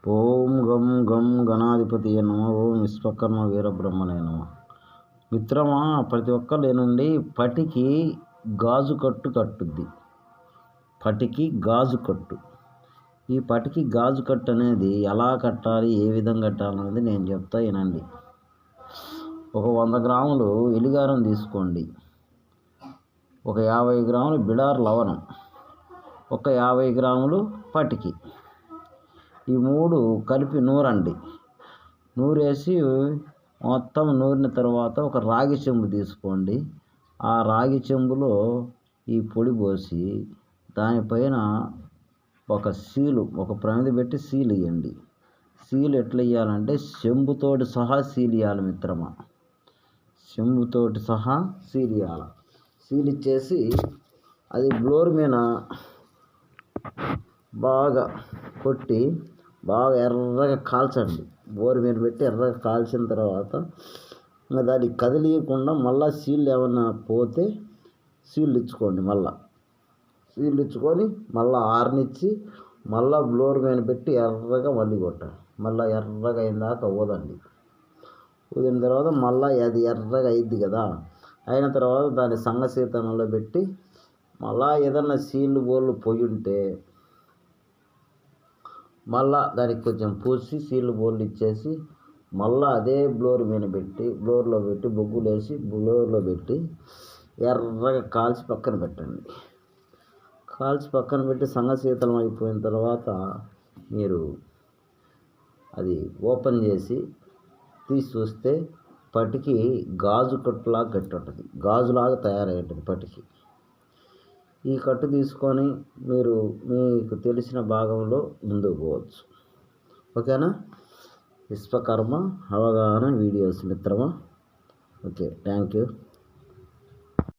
ఓం గం గం గణాధిపతియే నమః. ఓం విశ్వకర్మ వీరబ్రహ్మణే నమః. మిత్రమా, ప్రతి ఒక్కరేనండి పటికి గాజు కట్టు కట్టుద్ది. పటికి గాజు కట్టు. ఈ పటికి గాజు కట్టు అనేది ఎలా కట్టాలి, ఏ విధంగా కట్టాలనేది నేను చెప్తా వినండి. ఒక 100 గ్రాములు ఎలిగారం తీసుకోండి. ఒక 50 గ్రాములు బిడార్ లవణం, ఒక 50 గ్రాములు పటికి, ఈ 3 కలిపి నూరండి. నూరేసి మొత్తం నూరిన తర్వాత ఒక రాగి చెంబు తీసుకోండి. ఆ రాగి చెంబులో ఈ పొడి పోసి దానిపైన ఒక ప్రమిద పెట్టి సీలు ఇవ్వండి. సీలు ఎట్లా ఇవ్వాలంటే చెంబుతోటి సహా సీలు ఇవ్వాలి మిత్రమా. చెంబుతోటి సహా సీలు ఇవ్వాలి. సీలు ఇచ్చేసి అది బ్లోర్ మీద బాగా కొట్టి బాగా ఎర్రగా కాల్చండి. బోరు మీద పెట్టి ఎర్రగా కాల్చిన తర్వాత ఇంకా దాన్ని కదిలియకుండా మళ్ళీ సీళ్ళు ఏమన్నా పోతే సీళ్ళు ఇచ్చుకోండి. సీళ్ళు ఇచ్చుకొని మళ్ళీ ఆరనిచ్చి మళ్ళీ బ్లోర్ మీద పెట్టి ఎర్రగా మళ్ళీ కొట్టండి. మళ్ళీ ఎర్రగా అయిందాక ఊదండి. ఊదిన తర్వాత మళ్ళీ అది ఎర్రగా అయింది కదా, అయిన తర్వాత దాన్ని సంగశీతనంలో పెట్టి మళ్ళీ ఏదన్నా సీళ్ళు బోళ్ళు పోయి ఉంటే మళ్ళా దానికి కొంచెం పూసి సీళ్ళు బోళ్ళు ఇచ్చేసి మళ్ళీ అదే బ్లోర్లో పెట్టి బొగ్గులు వేసి బ్లోర్లో పెట్టి ఎర్రగా కాల్చి పక్కన పెట్టండి. కాల్చి పక్కన పెట్టి సంగశీతలం అయిపోయిన తర్వాత మీరు అది ఓపెన్ చేసి తీసి చూస్తే పటికి గాజు కట్టులాగా కట్టి ఉంటుంది. గాజులాగా తయారై ఉంటుంది పటికి. ఈ కట్టు తీసుకొని మీరు మీకు తెలిసిన భాగంలో ముందుకు పోవచ్చు. ఓకేనా? విశ్వకర్మ అవగాహన వీడియోస్ మిత్రమా. Okay, thank you.